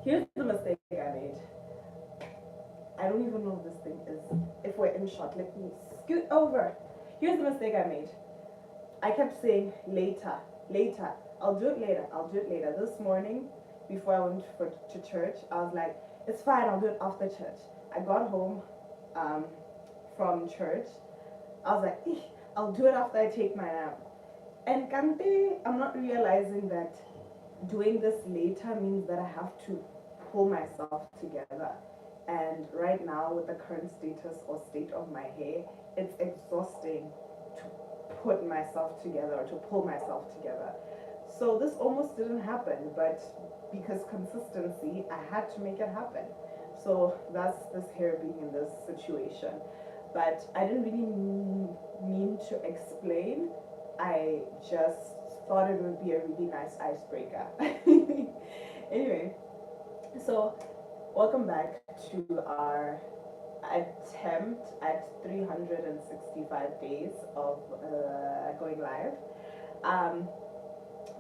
Here's the mistake I made. I don't even know if this thing is. If we're in shot, let me scoot over. Here's the mistake I made. I kept saying later, later. I'll do it later. I'll do it later. This morning, before I went to church, I was like, it's fine. I'll do it after church. I got home um, from church. I was like, I'll do it after I take my nap. And Kante, I'm not realizing that doing this later means that I have to pull myself together. And right now, with the current status or state of my hair, it's exhausting to put myself together or to pull myself together. So this almost didn't happen, but because consistency, I had to make it happen. So that's this hair being in this situation. But I didn't really mean to explain. I just thought it would be a really nice icebreaker. Anyway, so welcome back to our attempt at 365 days of going live. Um,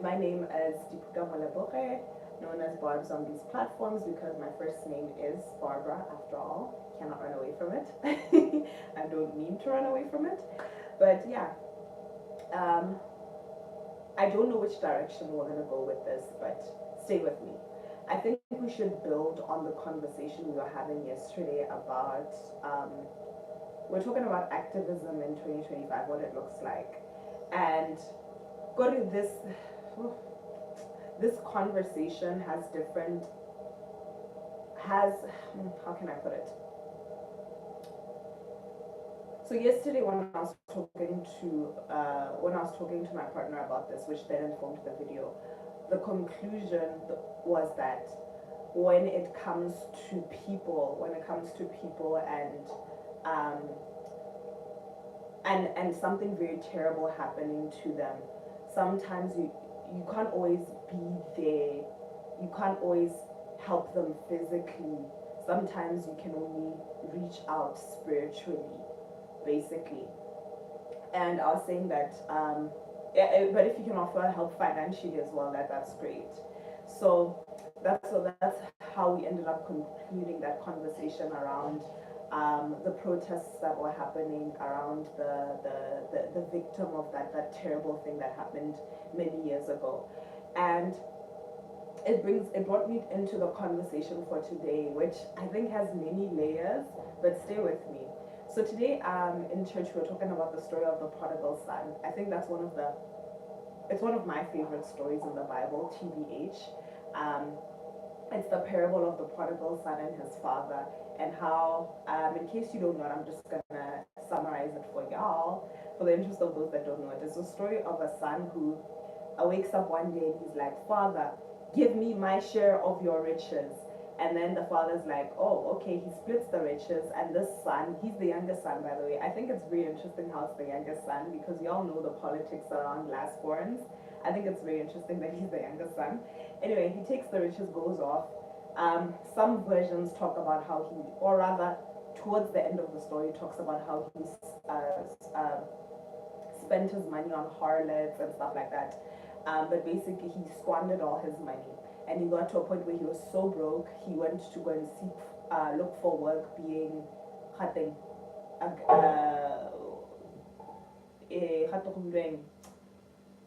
my name is Dipuka Maleboke, known as Barbs on these platforms because my first name is Barbara, after all. Cannot run away from it. I don't mean to run away from it. But yeah, um, I don't know which direction we're going to go with this, but stay with me. I think we should build on the conversation we were having yesterday about, we're talking about activism in 2025, what it looks like. And go to this conversation has, how can I put it? So yesterday when I was talking to my partner about this, which then informed the video, the conclusion was that when it comes to people um, and something very terrible happening to them, sometimes you can't always be there. You can't always help them physically. Sometimes you can only reach out spiritually, basically. And I was saying that, yeah, but if you can offer help financially as well, that's great. So that's how we ended up concluding that conversation around the protests that were happening around the victim of that terrible thing that happened many years ago. And it brought me into the conversation for today, which I think has many layers, but stay with me. So today in church we're talking about the story of the prodigal son. I think it's one of my favorite stories in the Bible, TBH. Um, it's the parable of the prodigal son and his father, and how, in case you don't know it, I'm just gonna summarize it for y'all, for the interest of those that don't know it. It's a story of a son who wakes up one day and he's like, Father, give me my share of your riches. And then the father's like, oh, okay, he splits the riches. And this son, he's the youngest son, by the way. I think it's very interesting how it's the youngest son because you all know the politics around last borns. I think it's very interesting that he's the youngest son. Anyway, he takes the riches, goes off. Some versions talk about how he, or rather, towards the end of the story, talks about how he spent his money on harlots and stuff like that. But basically, he squandered all his money, and he got to a point where he was so broke, he went to go and look for work, being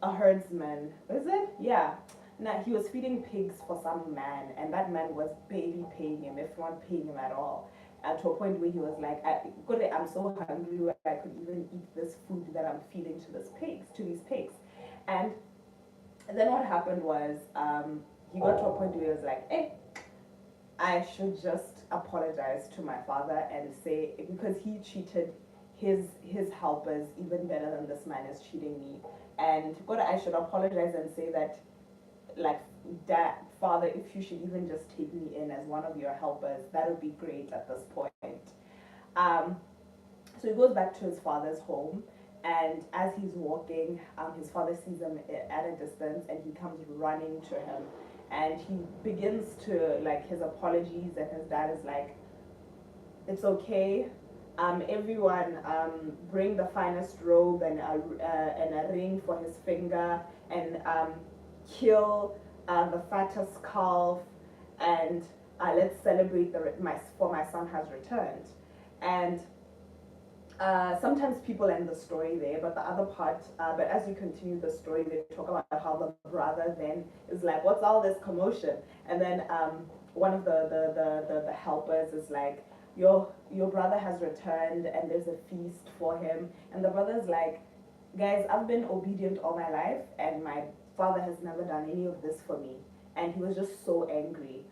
a herdsman. Is it? Yeah. Now he was feeding pigs for some man, and that man was barely paying him, if not paying him at all. To a point where he was like, I'm so hungry where I could even eat this food that I'm feeding to these pigs. And then what happened was he got to a point where he was like, hey, I should just apologize to my father and say, because he treated his helpers even better than this man is treating me. And God, I should apologize and say that, like, dad, father, if you should even just take me in as one of your helpers, that would be great at this point. Um, so he goes back to his father's home, and as he's walking, his father sees him at a distance, and he comes running to him, and he begins to, like, his apologies, and his dad is like, it's okay. Everyone, bring the finest robe and a ring for his finger, and kill the fattest calf, and let's celebrate my son has returned. And sometimes people end the story there, but the other part, but as you continue the story, they talk about how the brother then is like, "What's all this commotion?" And then one of the helpers is like, your brother has returned, and there's a feast for him." And the brother's like, "Guys, I've been obedient all my life, and my father has never done any of this for me." And he was just so angry.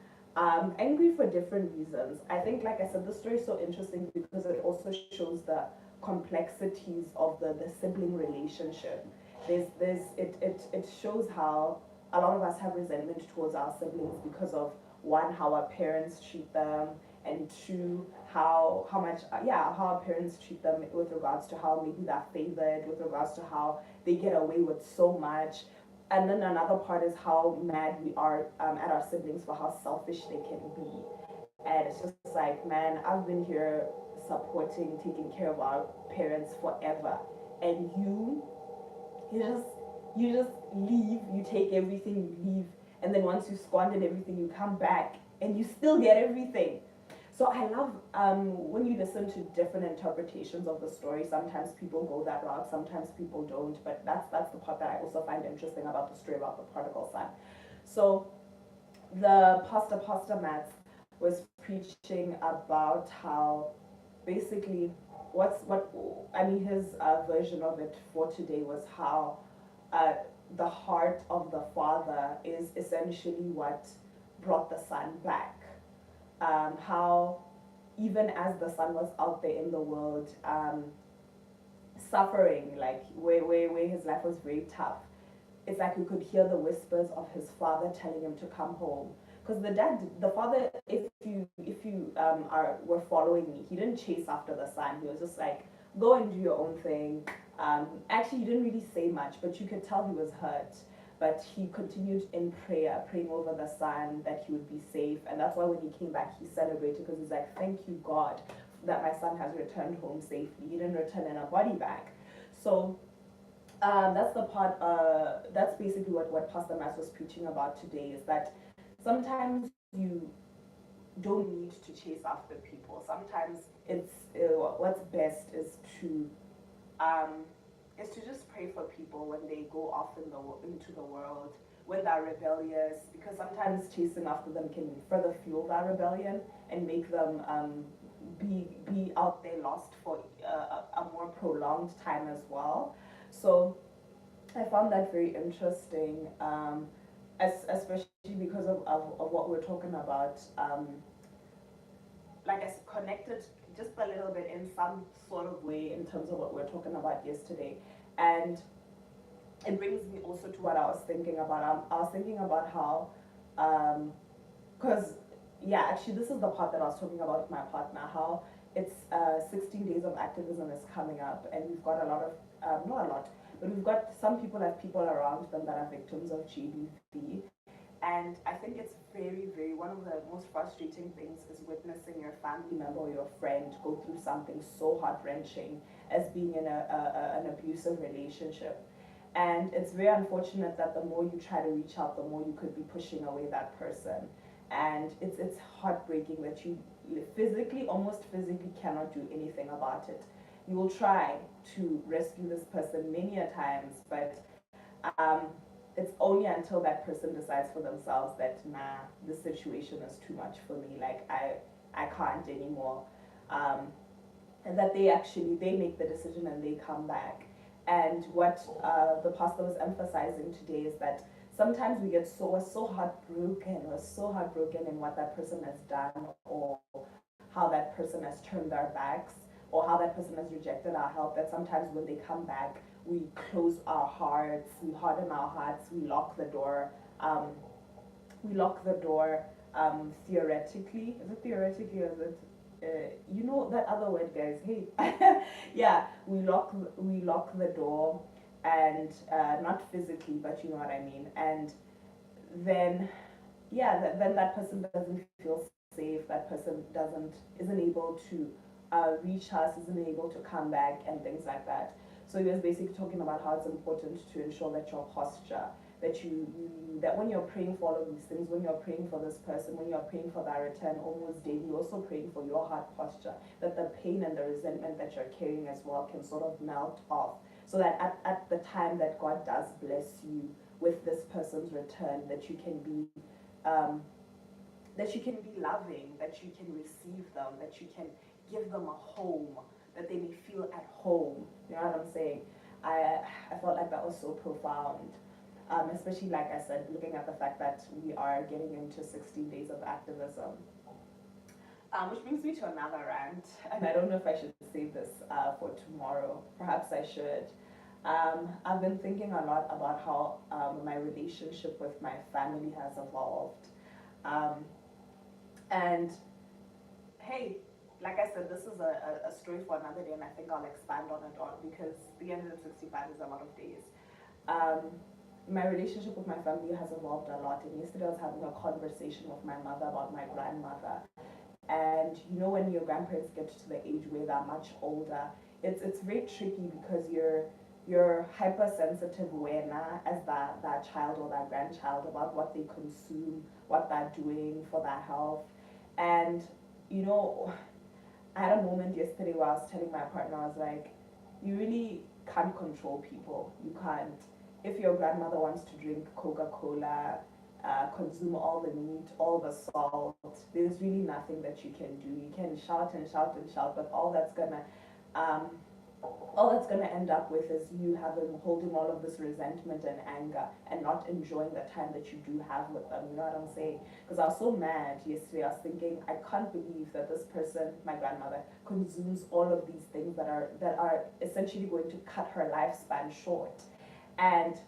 Angry for different reasons. I think, like I said, the story is so interesting because it also shows the complexities of the sibling relationship. It shows how a lot of us have resentment towards our siblings because of, one, how our parents treat them, and two, how much how our parents treat them with regards to how maybe they're favored, with regards to how they get away with so much. And then another part is how mad we are at our siblings for how selfish they can be. And it's just like, man, I've been here supporting, taking care of our parents forever, and you just you just leave, you take everything, you leave, and then once you squandered everything, you come back and you still get everything. So I love when you listen to different interpretations of the story. Sometimes people go that route, sometimes people don't. But that's the part that I also find interesting about the story about the prodigal son. So the Pastor Mats was preaching about how basically what I mean his version of it for today was how uh, the heart of the father is essentially what brought the son back. How even as the son was out there in the world, suffering, like where his life was very tough, it's like we could hear the whispers of his father telling him to come home. Because the father, if you were following me, he didn't chase after the son. He was just like, go and do your own thing. Actually, he didn't really say much, but you could tell he was hurt. But he continued in prayer, praying over the son that he would be safe. And that's why when he came back, he celebrated because he's like, thank you, God, that my son has returned home safely. He didn't return in a body bag. So that's the part, that's basically what Pastor Mass was preaching about today, is that sometimes you don't need to chase after people. Sometimes it's what's best um, is to just pray for people when they go off into the world, when they're rebellious, because sometimes chasing after them can further fuel that rebellion and make them be out there lost for a more prolonged time as well. So I found that very interesting, especially because of what we're talking about. Like I connected just a little bit in some sort of way in terms of what we are talking about yesterday. And it brings me also to what I was thinking about. I was thinking about how, because, yeah, actually, this is the part that I was talking about with my partner, how it's 16 days of activism is coming up, and we've got a lot of, not a lot, but we've got some people have people around them that are victims of GBV. And I think it's very, very, one of the most frustrating things is witnessing your family member or your friend go through something so heart wrenching as being in an abusive relationship. And it's very unfortunate that the more you try to reach out, the more you could be pushing away that person. And it's heartbreaking that you physically, almost physically, cannot do anything about it. You will try to rescue this person many a times, but um, it's only until that person decides for themselves that, nah, this situation is too much for me, like I can't anymore, and that they make the decision and they come back. And what the pastor was emphasizing today is that sometimes we're so heartbroken, we're so heartbroken in what that person has done, or how that person has turned their backs, or how that person has rejected our help, that sometimes when they come back, we close our hearts, we harden our hearts, we lock the door. We lock the door theoretically. Is it theoretically or is it you know that other word, guys? Hey, yeah, we lock the door, and not physically, but you know what I mean. And then yeah, then that person doesn't feel safe. That person isn't able to reach us, isn't able to come back, and things like that. So he was basically talking about how it's important to ensure that your posture, that when you're praying for all of these things, when you're praying for this person, when you're praying for that return almost daily, you're also praying for your heart posture, that the pain and the resentment that you're carrying as well can sort of melt off, so that at the time that God does bless you with this person's return, that you can be loving, that you can receive them, that you can give them a home, that they may feel at home. You know what I'm saying? I felt like that was so profound. Especially, like I said, looking at the fact that we are getting into 16 days of activism. Which brings me to another rant, and I don't know if I should save this for tomorrow. Perhaps I should. I've been thinking a lot about how my relationship with my family has evolved. And hey, like I said, this is a story for another day, and I think I'll expand on it because 365 is a lot of days. My relationship with my family has evolved a lot, and yesterday I was having a conversation with my mother about my grandmother. And you know, when your grandparents get to the age where they're much older, it's very tricky because you're hypersensitive when as that child or that grandchild about what they consume, what they're doing for their health. And you know, I had a moment yesterday where I was telling my partner, I was like, you really can't control people. You can't. If your grandmother wants to drink Coca-Cola, consume all the meat, all the salt, there's really nothing that you can do. You can shout and shout and shout, but um, all that's gonna end up with is you holding all of this resentment and anger and not enjoying the time that you do have with them. You know what I'm saying? Because I was so mad yesterday. I was thinking, I can't believe that this person, my grandmother, consumes all of these things that are essentially going to cut her lifespan short. And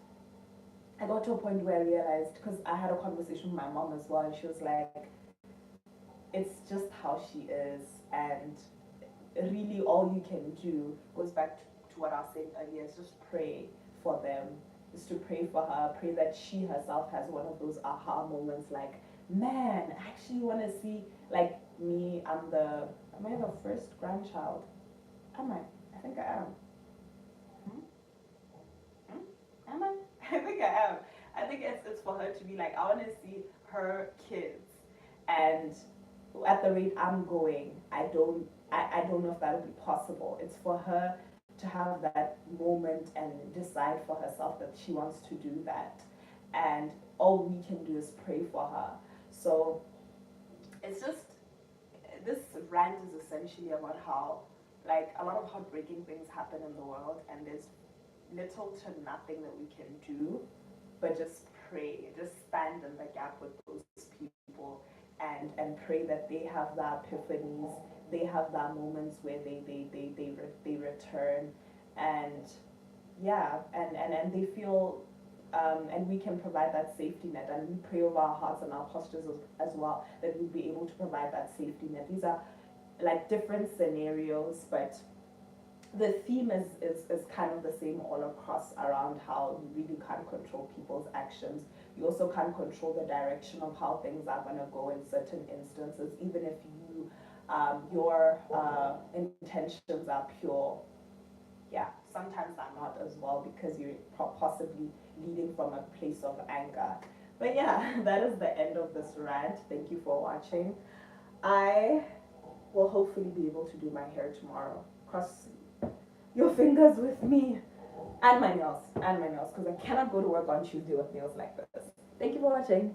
I got to a point where I realized, because I had a conversation with my mom as well, and she was like, it's just how she is, and really all you can do goes back to what I was saying earlier, is just pray for them, is to pray for her, pray that she herself has one of those aha moments like, man, I actually want to see, like me, am I the first grandchild? Am I? I think I am. Hmm? Hmm? Am I? I think I am. I think it's for her to be like, I want to see her kids, and at the rate I'm going, I don't know if that'll be possible. It's for her to have that moment and decide for herself that she wants to do that, and all we can do is pray for her. So it's just, this rant is essentially about how, like, a lot of heartbreaking things happen in the world, and there's little to nothing that we can do but just pray, just stand in the gap with those people, and pray that they have the epiphanies, they have the moments where they return, and yeah, and they feel, and we can provide that safety net, and we pray over our hearts and our postures as well, that we'll be able to provide that safety net. These are like different scenarios, but the theme is kind of the same all across, around how you really can't control people's actions. You also can't control the direction of how things are going to go in certain instances, even if your intentions are pure. Yeah, sometimes they're not as well, because you're possibly leading from a place of anger. But yeah, that is the end of this rant. Thank you for watching. I will hopefully be able to do my hair tomorrow. Cross your fingers with me, and my nails, because I cannot go to work on Tuesday with nails like this. Thank you for watching.